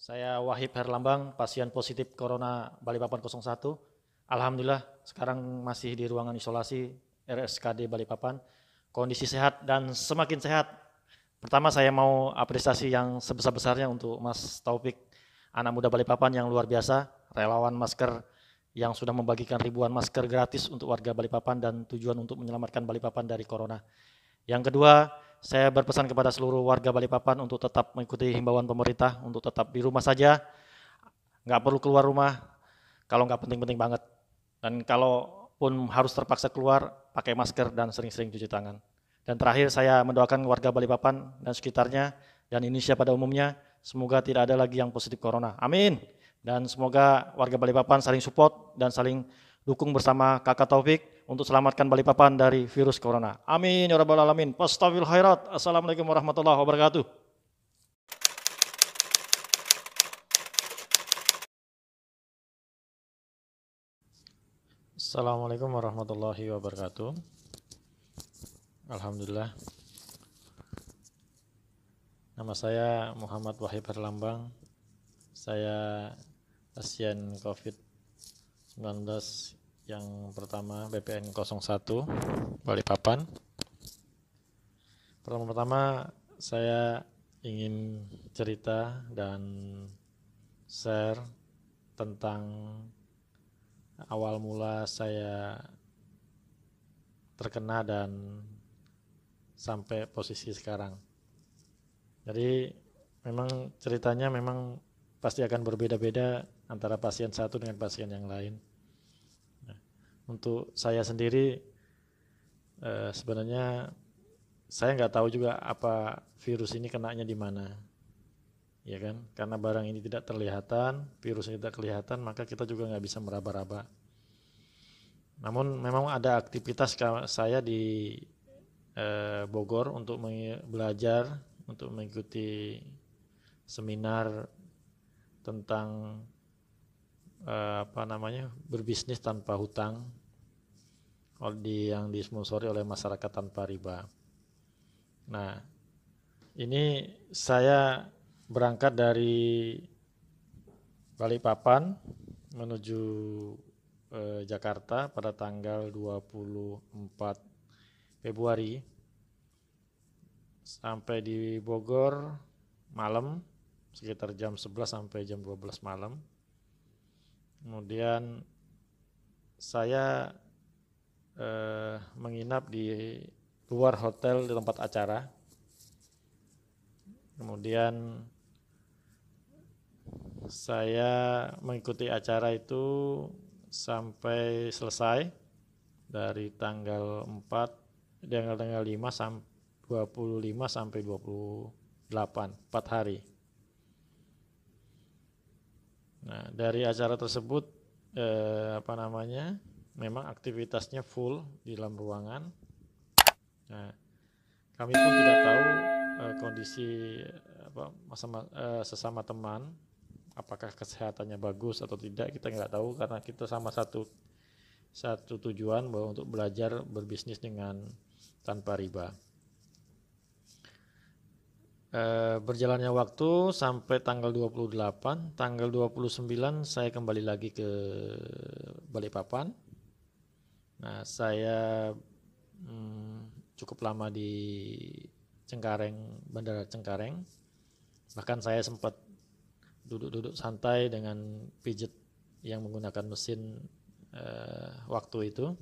Saya Wahib Herlambang, pasien positif Corona Balikpapan 01. Alhamdulillah sekarang masih di ruangan isolasi RSKD Balikpapan. Kondisi sehat dan semakin sehat. Pertama saya mau apresiasi yang sebesar-besarnya untuk Mas Taufik, anak muda Balikpapan yang luar biasa, relawan masker yang sudah membagikan ribuan masker gratis untuk warga Balikpapan dan tujuan untuk menyelamatkan Balikpapan dari Corona. Yang kedua, saya berpesan kepada seluruh warga Balikpapan untuk tetap mengikuti himbauan pemerintah untuk tetap di rumah saja, nggak perlu keluar rumah kalau nggak penting-penting banget. Dan kalaupun harus terpaksa keluar, pakai masker dan sering-sering cuci tangan. Dan terakhir saya mendoakan warga Balikpapan dan sekitarnya dan Indonesia pada umumnya, semoga tidak ada lagi yang positif corona. Amin. Dan semoga warga Balikpapan saling support dan saling dukung bersama Kakak Taufik untuk selamatkan Balikpapan dari virus corona. Amin ya rabbal alamin. Wastafil khairat. Assalamualaikum warahmatullahi wabarakatuh. Assalamualaikum warahmatullahi wabarakatuh. Alhamdulillah. Nama saya Muhammad Wahib Herlambang. Saya pasien COVID-19 yang pertama BPN 01 Balikpapan. Pertama-tama saya ingin cerita dan share tentang awal mula saya terkena dan sampai posisi sekarang. Jadi memang ceritanya memang pasti akan berbeda-beda antara pasien satu dengan pasien yang lain. Nah, untuk saya sendiri sebenarnya saya nggak tahu juga apa virus ini kenanya di mana, ya kan? Karena barang ini tidak terlihatan, virus ini tidak kelihatan, maka kita juga nggak bisa meraba-raba. Namun memang ada aktivitas saya di Bogor untuk belajar, untuk mengikuti seminar tentang berbisnis tanpa hutang yang disponsori oleh masyarakat tanpa riba. Nah, ini saya berangkat dari Balikpapan menuju Jakarta pada tanggal 24 Februari sampai di Bogor malam sekitar jam 11 sampai jam 12 malam. Kemudian saya menginap di luar hotel di tempat acara. Kemudian saya mengikuti acara itu sampai selesai dari tanggal 5 sampai 25 sampai 28, 4 hari. Nah, dari acara tersebut memang aktivitasnya full di dalam ruangan. Nah, kami pun tidak tahu kondisi sesama teman, apakah kesehatannya bagus atau tidak, kita nggak tahu karena kita sama satu tujuan bahwa untuk belajar berbisnis dengan tanpa riba. Berjalannya waktu sampai tanggal 28, tanggal 29 saya kembali lagi ke Balikpapan. Nah, saya cukup lama di Cengkareng, Bandara Cengkareng. Bahkan saya sempat duduk-duduk santai dengan pijat yang menggunakan mesin waktu itu.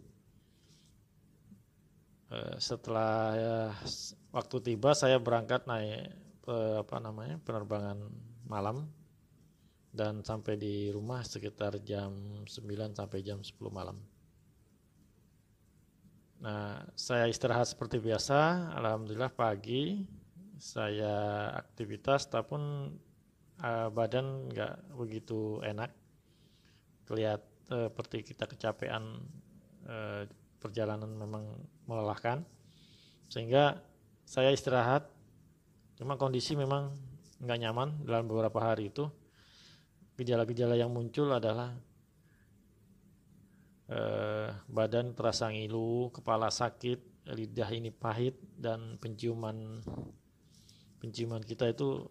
Setelah waktu tiba saya berangkat naik penerbangan malam dan sampai di rumah sekitar jam 9 sampai jam 10 malam. Nah, saya istirahat seperti biasa. Alhamdulillah pagi saya aktivitas, tapi badan nggak begitu enak. Kelihatan seperti kita kecapean, perjalanan memang melelahkan, sehingga saya istirahat. Cuma kondisi memang nggak nyaman dalam beberapa hari itu. Gejala-gejala yang muncul adalah badan terasa ngilu, kepala sakit, lidah ini pahit, dan penciuman kita itu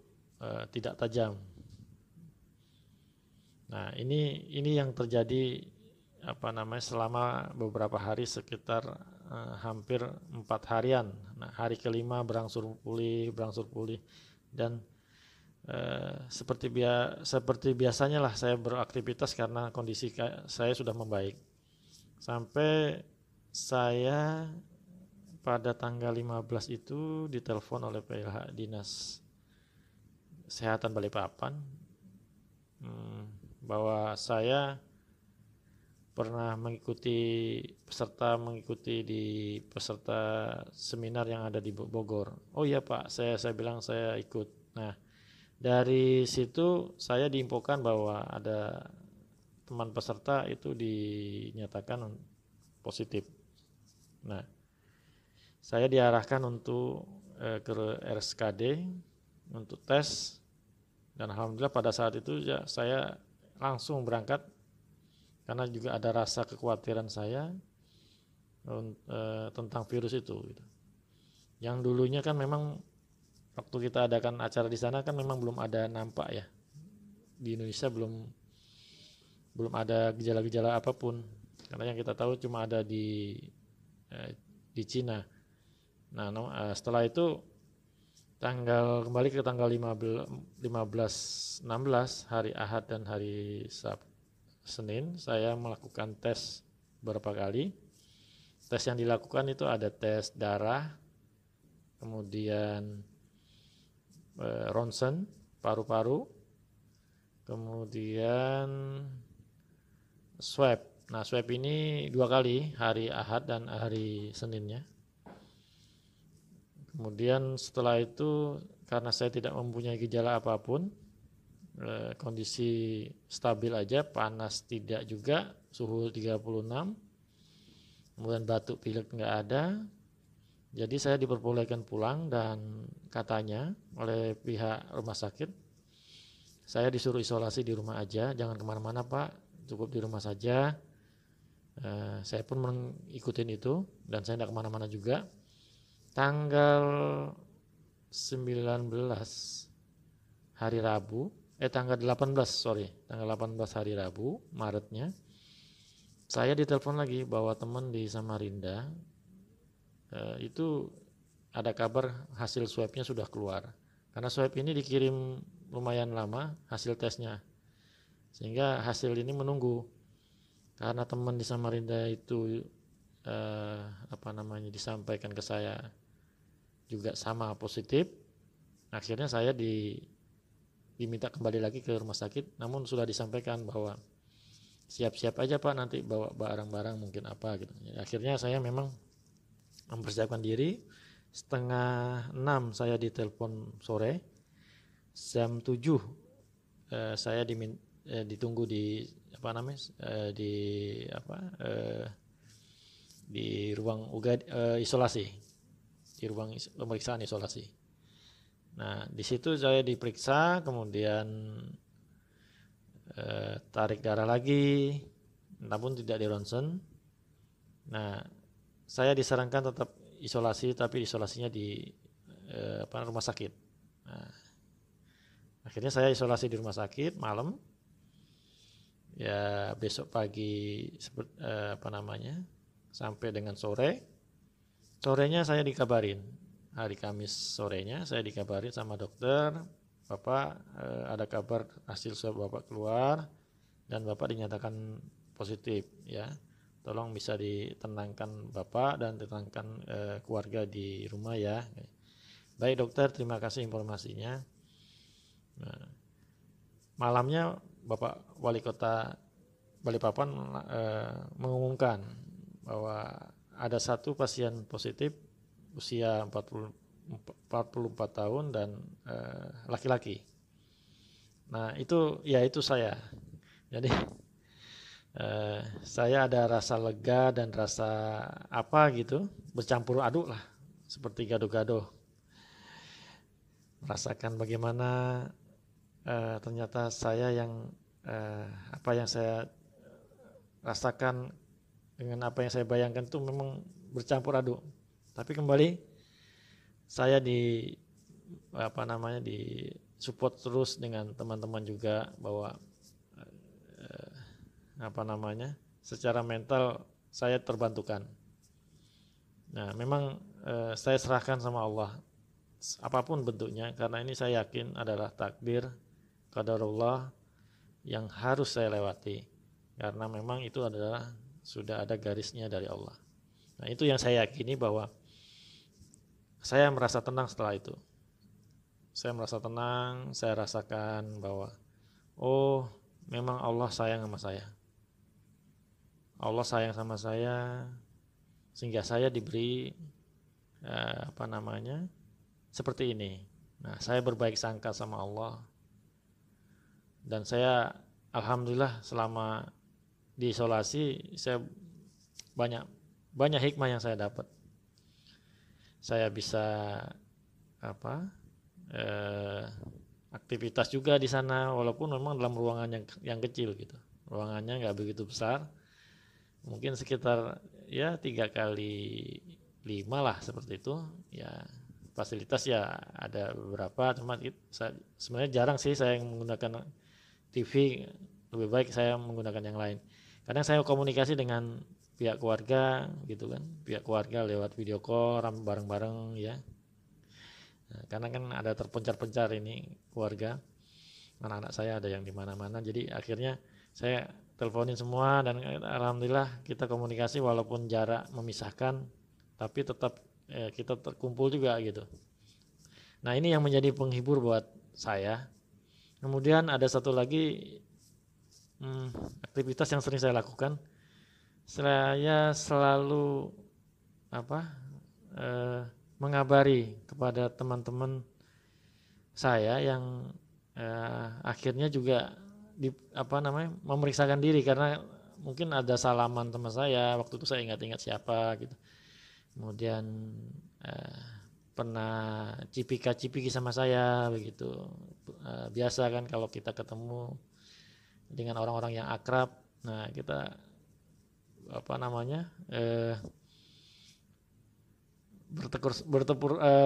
tidak tajam. Nah, ini yang terjadi selama beberapa hari sekitar hampir 4 harian. Nah, hari kelima berangsur pulih dan seperti biasanya lah saya beraktivitas karena kondisi saya sudah membaik. Sampai saya pada tanggal 15 itu ditelepon oleh PLH Dinas Kesehatan Balikpapan bahwa saya pernah mengikuti peserta seminar yang ada di Bogor. Oh iya Pak, saya bilang saya ikut. Nah, dari situ saya diinfokan bahwa ada teman peserta itu dinyatakan positif. Nah, saya diarahkan untuk ke RSKD untuk tes, dan alhamdulillah pada saat itu ya saya langsung berangkat karena juga ada rasa kekhawatiran saya tentang virus itu gitu. Yang dulunya kan memang waktu kita adakan acara di sana kan memang belum ada nampak ya, di Indonesia belum ada gejala-gejala apapun, karena yang kita tahu cuma ada di Cina. Nah, setelah itu kembali ke tanggal 15 16 hari Ahad dan hari Senin saya melakukan tes beberapa kali. Tes yang dilakukan itu ada tes darah, kemudian ronsen paru-paru, kemudian swab. Nah, swab ini 2 kali, hari Ahad dan hari Seninnya. Kemudian setelah itu karena saya tidak mempunyai gejala apapun, kondisi stabil aja, panas tidak juga, suhu 36, kemudian batuk pilek nggak ada. Jadi saya diperbolehkan pulang dan katanya oleh pihak rumah sakit saya disuruh isolasi di rumah aja, jangan kemana-mana Pak, cukup di rumah saja. Saya pun mengikutin itu dan saya tidak kemana-mana juga. Tanggal 19 hari Rabu, tanggal 18 hari Rabu, Maretnya, saya ditelepon lagi bahwa teman di Samarinda itu ada kabar hasil swabnya sudah keluar. Karena swab ini dikirim lumayan lama hasil tesnya, sehingga hasil ini menunggu. Karena teman di Samarinda itu disampaikan ke saya juga sama positif, akhirnya saya diminta kembali lagi ke rumah sakit, namun sudah disampaikan bahwa siap-siap aja Pak, nanti bawa barang-barang mungkin apa gitu. Akhirnya saya memang mempersiapkan diri. 5:30 saya ditelepon sore, jam 7 saya ditunggu di ruang isolasi, di ruang pemeriksaan isolasi. Nah, di situ saya diperiksa, kemudian tarik darah lagi, namun tidak di ronsen. Nah, saya disarankan tetap isolasi, tapi isolasinya di rumah sakit. Nah, akhirnya saya isolasi di rumah sakit malam. Ya, besok pagi sampai dengan sore. Sorenya saya dikabarin, hari Kamis sorenya saya dikabarin sama dokter, Bapak ada kabar hasil swab Bapak keluar dan Bapak dinyatakan positif ya. Tolong bisa ditenangkan Bapak dan ditenangkan keluarga di rumah ya. Baik dokter, terima kasih informasinya. Nah, malamnya Bapak Wali Kota Balikpapan mengumumkan bahwa ada satu pasien positif usia 44 tahun dan laki-laki. Nah itu saya. Jadi saya ada rasa lega dan rasa gitu, bercampur aduk lah, seperti gado-gado. Merasakan bagaimana ternyata saya yang apa yang saya rasakan dengan apa yang saya bayangkan itu memang bercampur aduk. Tapi kembali saya di support terus dengan teman-teman juga bahwa secara mental saya terbantukan. Nah, memang saya serahkan sama Allah apapun bentuknya, karena ini saya yakin adalah takdir qadarullah yang harus saya lewati, karena memang itu adalah sudah ada garisnya dari Allah. Nah, itu yang saya yakini, bahwa saya merasa tenang setelah itu. Saya merasa tenang, saya rasakan bahwa oh, memang Allah sayang sama saya. Allah sayang sama saya sehingga saya diberi seperti ini. Nah, saya berbaik sangka sama Allah, dan saya alhamdulillah selama di isolasi saya banyak hikmah yang saya dapat. Saya bisa aktivitas juga di sana, walaupun memang dalam ruangan yang kecil gitu. Ruangannya nggak begitu besar, mungkin sekitar ya 3x5 lah, seperti itu ya. Fasilitas ya ada beberapa, cuma sebenarnya jarang sih saya menggunakan TV, lebih baik saya menggunakan yang lain. Kadang saya komunikasi dengan pihak keluarga gitu kan, pihak keluarga lewat video call bareng-bareng ya. Nah, karena kan ada terpencar-pencar ini keluarga, anak-anak saya ada yang di mana-mana, jadi akhirnya saya teleponin semua, dan alhamdulillah kita komunikasi walaupun jarak memisahkan, tapi tetap kita terkumpul juga gitu. Nah, ini yang menjadi penghibur buat saya. Kemudian ada satu lagi aktivitas yang sering saya lakukan. Saya selalu mengabari kepada teman-teman saya yang akhirnya juga memeriksakan diri, karena mungkin ada salaman teman saya waktu itu, saya ingat-ingat siapa gitu. Kemudian pernah cipika-cipiki sama saya begitu. Biasa kan kalau kita ketemu dengan orang-orang yang akrab, nah kita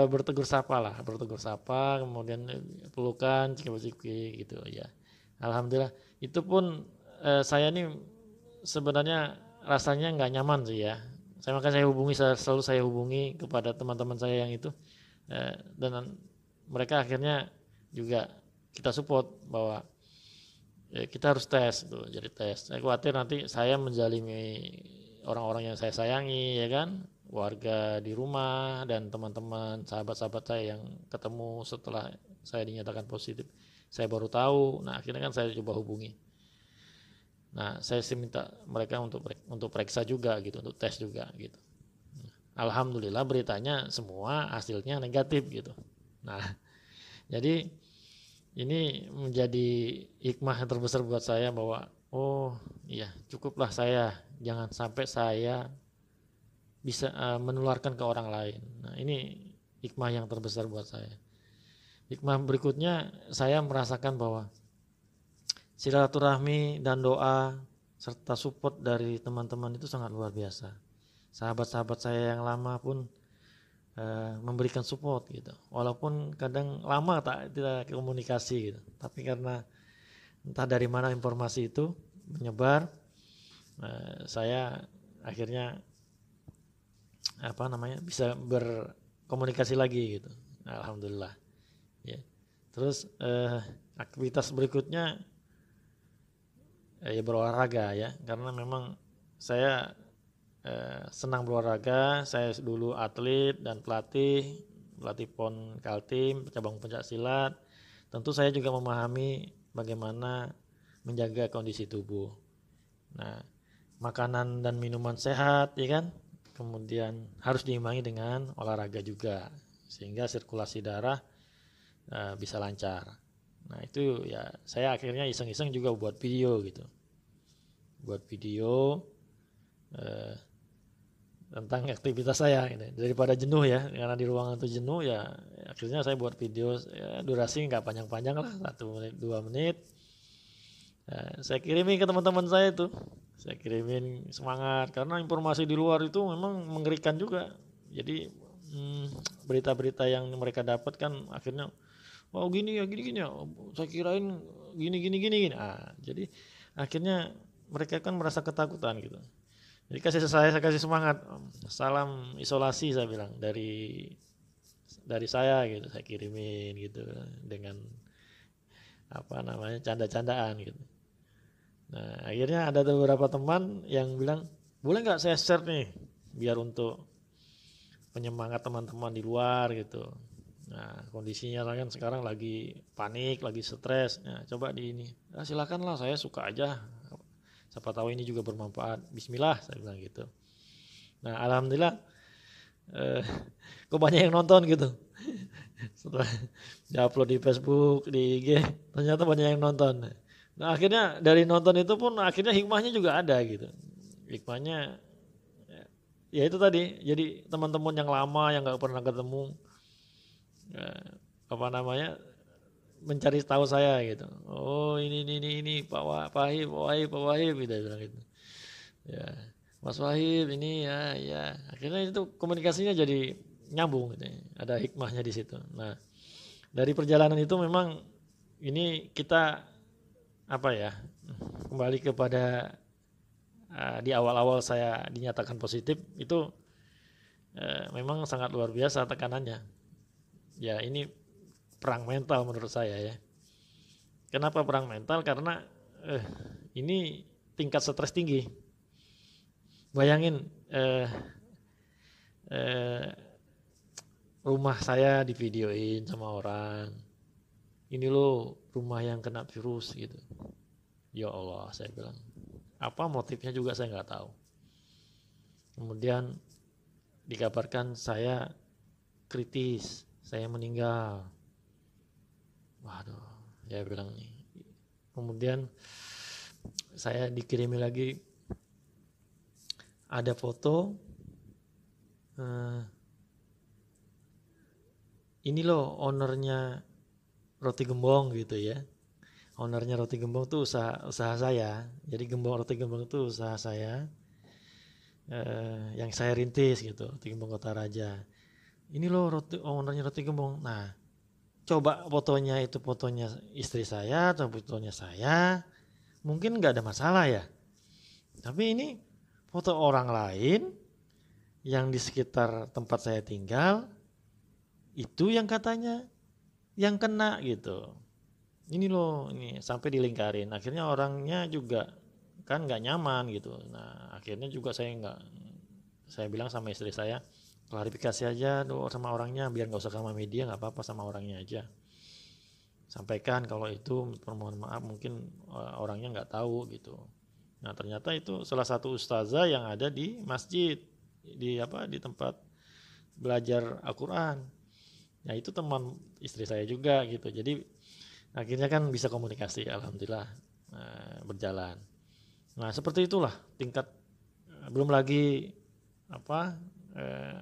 bertegur sapa, kemudian pelukan, cipika-cipiki gitu ya. Alhamdulillah, itu pun saya nih sebenarnya rasanya nggak nyaman sih ya. Makanya selalu saya hubungi kepada teman-teman saya yang itu, dan mereka akhirnya juga kita support bahwa kita harus tes tuh, jadi tes. Saya khawatir nanti saya menzalimi orang-orang yang saya sayangi ya kan, warga di rumah dan teman-teman sahabat-sahabat saya yang ketemu setelah saya dinyatakan positif. Saya baru tahu, nah akhirnya kan saya coba hubungi. Nah, saya sih minta mereka untuk periksa juga gitu, untuk tes juga gitu. Alhamdulillah beritanya semua hasilnya negatif gitu. Nah, jadi ini menjadi hikmah yang terbesar buat saya, bahwa oh iya, cukuplah saya, jangan sampai saya bisa menularkan ke orang lain. Nah, ini hikmah yang terbesar buat saya. Hikmah berikutnya, saya merasakan bahwa silaturahmi dan doa serta support dari teman-teman itu sangat luar biasa. Sahabat-sahabat saya yang lama pun memberikan support gitu. Walaupun kadang lama tidak komunikasi gitu. Tapi karena entah dari mana informasi itu menyebar, saya akhirnya bisa berkomunikasi lagi gitu. Alhamdulillah. Ya. Terus aktivitas berikutnya ya berolahraga ya, karena memang saya senang berolahraga. Saya dulu atlet dan pelatih PON Kaltim cabang pencak silat. Tentu saya juga memahami bagaimana menjaga kondisi tubuh. Nah, makanan dan minuman sehat ya kan, kemudian harus diimbangi dengan olahraga juga, sehingga sirkulasi darah bisa lancar. Nah, itu ya saya akhirnya iseng-iseng juga buat video gitu. Buat video tentang aktivitas saya gitu. Daripada jenuh ya, karena di ruangan itu jenuh ya, akhirnya saya buat video ya, durasi nggak panjang-panjang lah, 1 menit 2 menit. Saya kirimin ke teman-teman saya itu. Saya kirimin semangat, karena informasi di luar itu memang mengerikan juga. Jadi berita-berita yang mereka dapat kan akhirnya oh gini ya, saya kirain gini. Jadi akhirnya mereka kan merasa ketakutan gitu. Jadi saya kasih semangat, salam isolasi saya bilang dari saya gitu, saya kirimin gitu dengan apa namanya canda-candaan gitu. Nah akhirnya ada beberapa teman yang bilang boleh nggak saya share nih biar untuk penyemangat teman-teman di luar gitu. Nah kondisinya kan sekarang lagi panik, lagi stres. Nah coba di ini, silakanlah saya suka aja. Siapa tahu ini juga bermanfaat. Bismillah saya bilang gitu. Nah alhamdulillah eh, kok banyak yang nonton gitu. Setelah diupload di Facebook, di IG, ternyata banyak yang nonton. Nah akhirnya dari nonton itu pun akhirnya hikmahnya juga ada gitu. Hikmahnya ya itu tadi, jadi teman-teman yang lama yang nggak pernah ketemu, eh, apa namanya, mencari tahu saya gitu. Oh ini Pak Wahib gitu bilang gitu. Ya Mas Wahib ini ya akhirnya itu komunikasinya jadi nyambung gitu ya. Ada hikmahnya di situ. Nah dari perjalanan itu memang ini kita apa ya, kembali kepada di awal-awal saya dinyatakan positif itu memang sangat luar biasa tekanannya. Ya ini perang mental menurut saya ya. Kenapa perang mental? Karena ini tingkat stres tinggi. Bayangin eh, rumah saya divideoin sama orang. Ini loh rumah yang kena virus gitu. Ya Allah saya bilang. Apa motifnya juga saya nggak tahu. Kemudian dikabarkan saya kritis, saya meninggal. Waduh, ya bilang nih. Kemudian saya dikirimi lagi ada foto ini loh ownernya roti gembong gitu ya. Ownernya roti gembong itu usaha saya. Jadi roti gembong itu usaha saya yang saya rintis gitu, roti gembong Kota Raja. Ini loh ownernya roti gembong. Nah, coba fotonya itu fotonya istri saya atau fotonya saya, mungkin nggak ada masalah ya. Tapi ini foto orang lain yang di sekitar tempat saya tinggal, itu yang katanya yang kena gitu. Ini loh, ini sampai dilingkarin. Akhirnya orangnya juga kan nggak nyaman gitu. Nah akhirnya juga saya bilang sama istri saya, klarifikasi aja tuh sama orangnya biar nggak usah sama media, nggak apa-apa sama orangnya aja. Sampaikan kalau itu permohonan maaf mungkin orangnya nggak tahu gitu. Nah ternyata itu salah satu ustazah yang ada di masjid di tempat belajar Al-Quran. Ya itu teman istri saya juga gitu. Jadi akhirnya kan bisa komunikasi, alhamdulillah berjalan. Nah seperti itulah tingkat belum lagi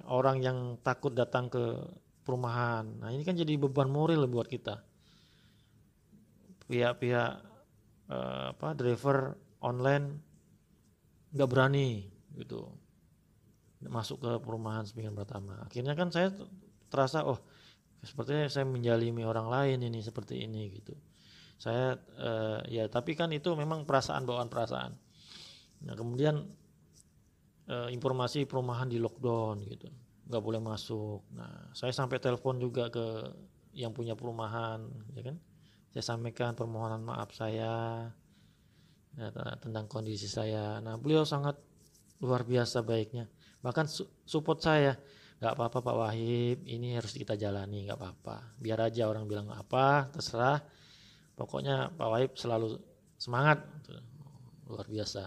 orang yang takut datang ke perumahan. Nah ini kan jadi beban moral buat kita. Pihak-pihak driver online nggak berani gitu masuk ke perumahan Sepinggan Pertama. Akhirnya kan saya terasa sepertinya saya menjalimi orang lain ini seperti ini gitu. Saya ya tapi kan itu memang bawaan perasaan. Nah kemudian informasi perumahan di lockdown gitu, nggak boleh masuk. Nah saya sampai telepon juga ke yang punya perumahan, ya kan. Saya sampaikan permohonan maaf saya tentang kondisi saya. Nah beliau sangat luar biasa baiknya. Bahkan support saya, nggak apa-apa Pak Wahib, ini harus kita jalani, nggak apa-apa. Biar aja orang bilang apa, terserah. Pokoknya Pak Wahib selalu semangat, luar biasa,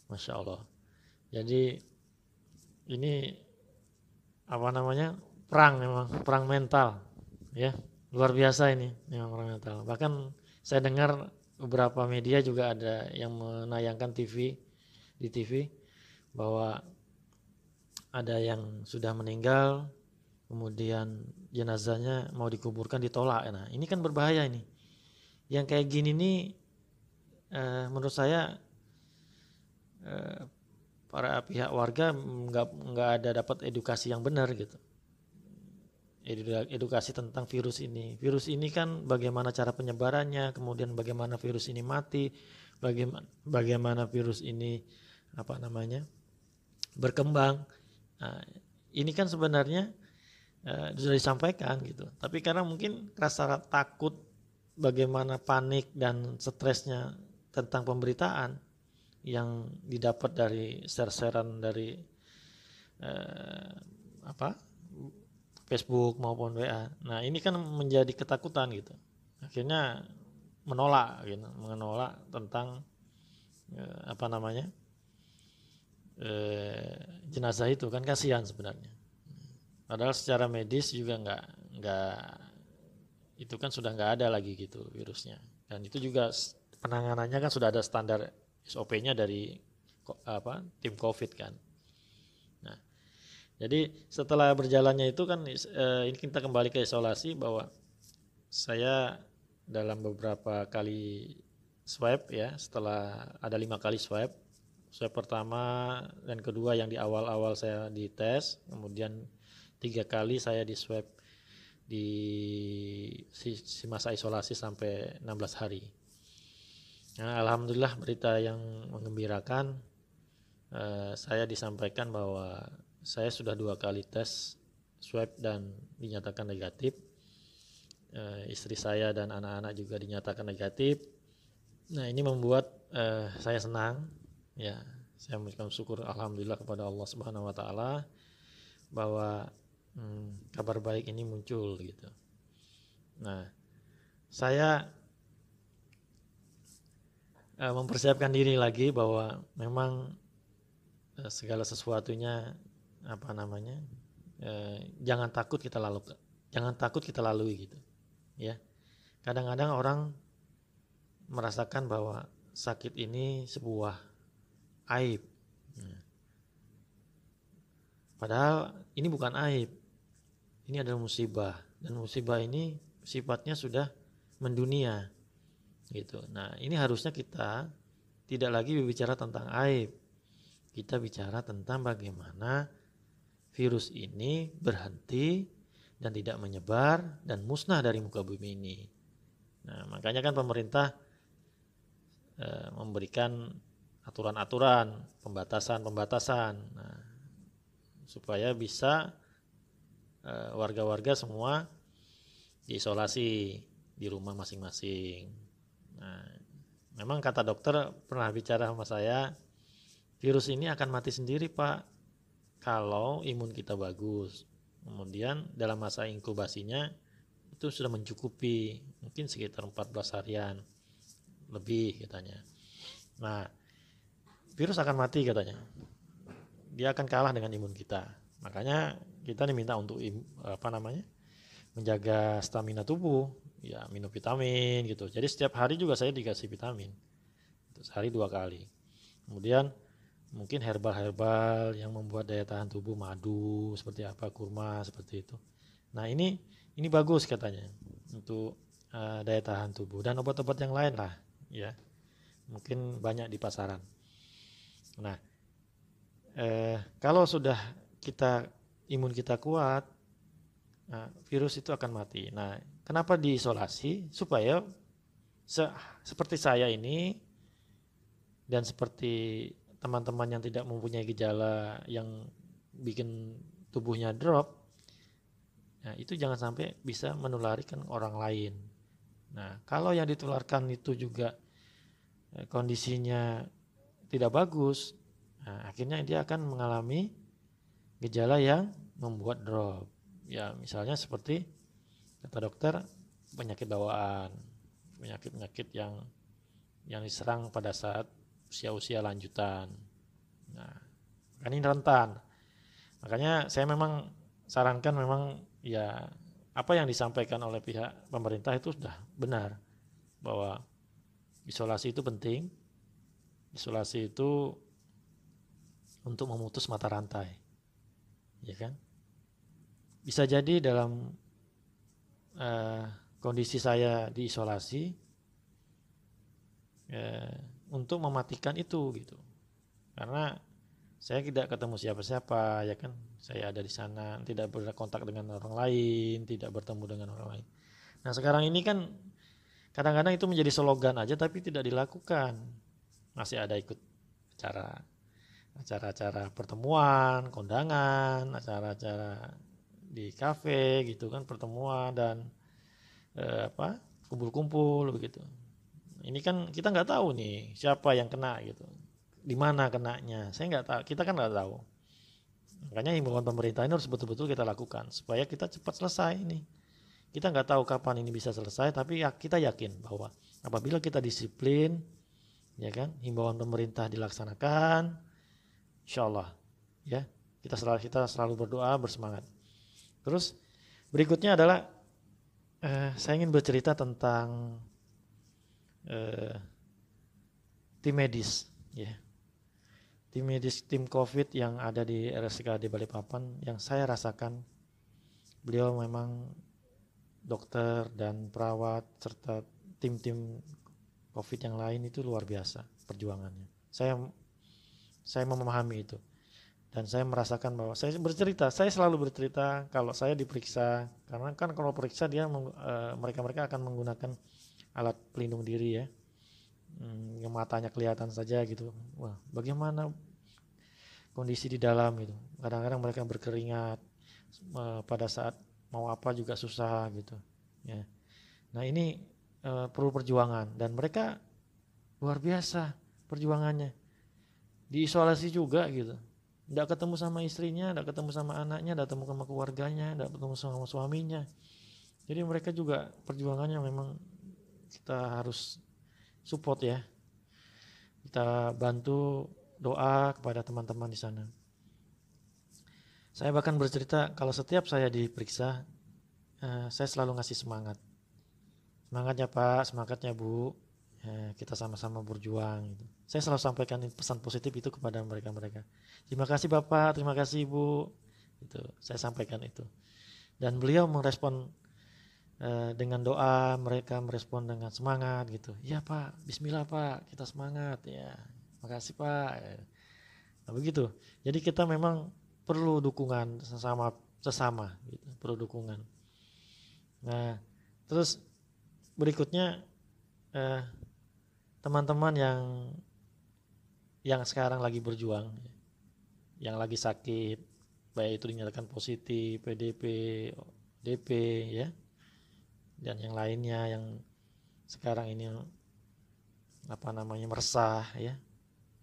masya Allah. Jadi ini perang mental, ya luar biasa ini, memang perang mental. Bahkan saya dengar beberapa media juga ada yang menayangkan di TV bahwa ada yang sudah meninggal, kemudian jenazahnya mau dikuburkan ditolak. Nah ini kan berbahaya ini. Yang kayak gini nih menurut saya para pihak warga nggak ada dapat edukasi yang benar gitu. edukasi tentang virus ini. Virus ini kan bagaimana cara penyebarannya, kemudian bagaimana virus ini mati, bagaimana virus ini berkembang. Nah, ini kan sebenarnya sudah disampaikan gitu. Tapi karena mungkin rasa takut, bagaimana panik dan stresnya tentang pemberitaan yang didapat dari share-sharean dari Facebook maupun WA. Nah, ini kan menjadi ketakutan gitu. Akhirnya menolak tentang jenazah itu, kan kasihan sebenarnya. Padahal secara medis juga nggak itu kan sudah nggak ada lagi gitu virusnya. Dan itu juga penanganannya kan sudah ada standar SOP-nya dari tim COVID kan. Nah, jadi setelah berjalannya itu kan ini kita kembali ke isolasi, bahwa saya dalam beberapa kali swab ya, setelah ada 5 kali swab pertama dan kedua yang di awal-awal saya dites, kemudian 3 kali saya di swab di si masa isolasi sampai 16 hari. Nah, alhamdulillah berita yang menggembirakan, saya disampaikan bahwa saya sudah 2 kali tes swab dan dinyatakan negatif. Istri saya dan anak-anak juga dinyatakan negatif. Nah, ini membuat saya senang ya. Saya mengucapkan syukur alhamdulillah kepada Allah Subhanahu wa taala bahwa kabar baik ini muncul gitu. Nah, saya mempersiapkan diri lagi bahwa memang segala sesuatunya jangan takut kita lalui gitu ya. Kadang-kadang orang merasakan bahwa sakit ini sebuah aib, padahal ini bukan aib, ini adalah musibah, dan musibah ini sifatnya sudah mendunia gitu. Nah, ini harusnya kita tidak lagi berbicara tentang aib, kita bicara tentang bagaimana virus ini berhenti dan tidak menyebar dan musnah dari muka bumi ini. Nah, makanya kan pemerintah memberikan aturan-aturan, pembatasan, nah, supaya bisa warga-warga semua diisolasi di rumah masing-masing. Nah, memang kata dokter pernah bicara sama saya, virus ini akan mati sendiri Pak kalau imun kita bagus. Kemudian dalam masa inkubasinya itu sudah mencukupi, mungkin sekitar 14 harian lebih katanya. Nah, virus akan mati katanya. Dia akan kalah dengan imun kita. Makanya kita diminta untuk menjaga stamina tubuh, ya minum vitamin gitu. Jadi setiap hari juga saya dikasih vitamin. Sehari 2 kali. Kemudian mungkin herbal yang membuat daya tahan tubuh, madu seperti apa, kurma seperti itu. Nah, ini bagus katanya untuk daya tahan tubuh, dan obat-obat yang lain lah ya. Mungkin banyak di pasaran. Nah, kalau sudah imun kita kuat, virus itu akan mati. Nah, kenapa diisolasi? Supaya seperti saya ini dan seperti teman-teman yang tidak mempunyai gejala yang bikin tubuhnya drop, nah, itu jangan sampai bisa menularikan orang lain. Nah, kalau yang ditularkan itu juga kondisinya tidak bagus, nah, akhirnya dia akan mengalami gejala yang membuat drop. Ya, misalnya seperti kata dokter, penyakit bawaan, penyakit yang diserang pada saat usia-usia lanjutan. Nah, kan ini rentan. Makanya saya memang sarankan memang ya apa yang disampaikan oleh pihak pemerintah itu sudah benar, bahwa isolasi itu penting. Isolasi itu untuk memutus mata rantai, ya kan? Bisa jadi dalam kondisi saya diisolasi untuk mematikan itu gitu, karena Saya tidak ketemu siapa-siapa, ya kan? Saya ada di sana, tidak berkontak dengan orang lain, tidak bertemu dengan orang lain. Nah, sekarang ini kan kadang-kadang itu menjadi slogan aja tapi tidak dilakukan. Masih ada ikut acara-acara pertemuan, kondangan, acara-acara di kafe gitu kan, pertemuan dan kumpul-kumpul begitu. Ini kan kita nggak tahu nih siapa yang kena gitu, di mana kenanya. Saya nggak tahu, kita kan nggak tahu. Makanya himbauan pemerintah ini harus betul-betul kita lakukan supaya kita cepat selesai ini. Kita nggak tahu kapan ini bisa selesai, tapi ya kita yakin bahwa apabila kita disiplin, ya kan, himbauan pemerintah dilaksanakan, insya Allah, ya kita selalu berdoa bersemangat. Terus berikutnya adalah saya ingin bercerita tentang tim medis, ya. Tim medis, tim COVID yang ada di RSUD Balikpapan yang saya rasakan, beliau memang dokter dan perawat serta tim-tim COVID yang lain itu luar biasa perjuangannya. Saya memahami itu dan saya merasakan bahwa saya selalu bercerita kalau saya diperiksa, karena kan kalau periksa dia mereka akan menggunakan alat pelindung diri ya, yang matanya kelihatan saja gitu. Wah, bagaimana kondisi di dalam gitu. Kadang-kadang mereka berkeringat, pada saat mau apa juga susah gitu. Ya. Nah ini perlu perjuangan dan mereka luar biasa perjuangannya. Diisolasi juga gitu. Tidak ketemu sama istrinya, tidak ketemu sama anaknya, tidak ketemu sama keluarganya, tidak ketemu sama suaminya. Jadi mereka juga perjuangannya memang kita harus support ya. Kita bantu doa kepada teman-teman di sana. Saya bahkan bercerita kalau setiap saya diperiksa, saya selalu ngasih semangat. Semangatnya Pak, semangatnya Bu, kita sama-sama berjuang. Gitu. Saya selalu sampaikan pesan positif itu kepada mereka-mereka. Terima kasih Bapak, terima kasih Ibu. Itu saya sampaikan itu. Dan beliau merespon dengan doa, mereka merespon dengan semangat gitu. Iya Pak, Bismillah Pak, kita semangat ya. Makasih Pak. Nah begitu. Jadi kita memang perlu dukungan sesama gitu, perlu dukungan. Nah, terus berikutnya teman-teman yang sekarang lagi berjuang, yang lagi sakit, baik itu dinyatakan positif, PDP, DP ya, dan yang lainnya yang sekarang ini meresah ya.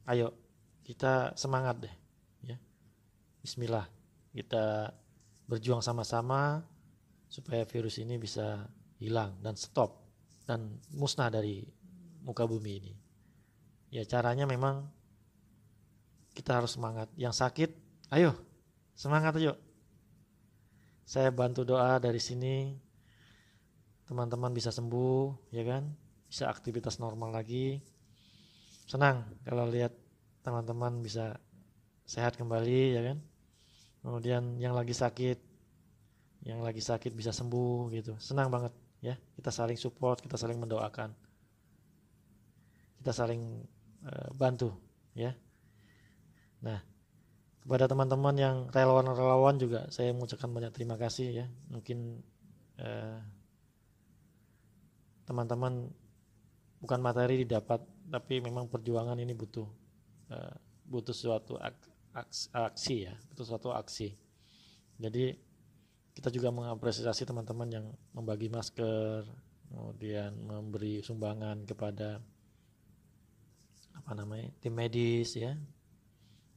Ayo kita semangat deh ya. Bismillah, kita berjuang sama-sama supaya virus ini bisa hilang dan stop dan musnah dari muka bumi ini. Ya caranya memang kita harus semangat. Yang sakit, ayo semangat ayo. Saya bantu doa dari sini, teman-teman bisa sembuh, ya kan? Bisa aktivitas normal lagi. Senang kalau lihat teman-teman bisa sehat kembali, ya kan? Kemudian yang lagi sakit bisa sembuh gitu. Senang banget ya. Kita saling support, kita saling mendoakan. Kita saling bantu ya. Nah, kepada teman-teman yang relawan-relawan juga saya mengucapkan banyak terima kasih ya. Mungkin teman-teman bukan materi didapat, tapi memang perjuangan ini butuh suatu aksi ya, butuh suatu aksi. Jadi kita juga mengapresiasi teman-teman yang membagi masker, kemudian memberi sumbangan kepada tim medis ya.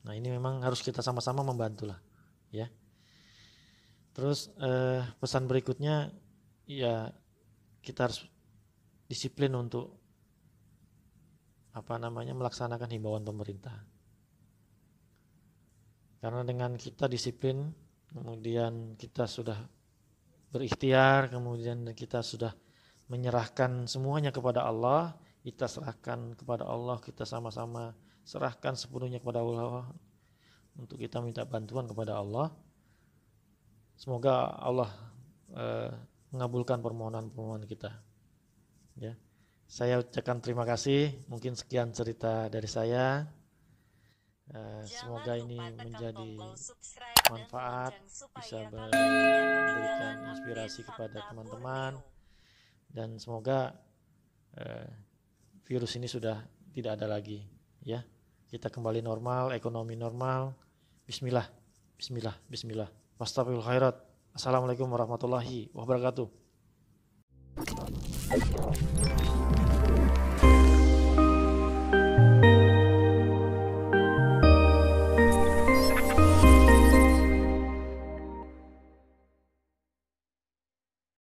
Nah ini memang harus kita sama-sama membantu lah ya. Terus pesan berikutnya ya kita harus disiplin untuk melaksanakan himbauan pemerintah. Karena dengan kita disiplin, kemudian kita sudah berikhtiar, kemudian kita sudah menyerahkan semuanya kepada Allah, kita serahkan kepada Allah, kita sama-sama serahkan sepenuhnya kepada Allah untuk kita minta bantuan kepada Allah. Semoga Allah mengabulkan permohonan-permohonan kita. Ya. Saya ucapkan terima kasih. Mungkin sekian cerita dari saya. Semoga ini menjadi manfaat, bisa memberikan inspirasi kepada teman-teman, dan semoga virus ini sudah tidak ada lagi, ya. Kita kembali normal, ekonomi normal. Bismillah, bismillah, bismillah. Wastafirul khairat. Assalamualaikum warahmatullahi wabarakatuh.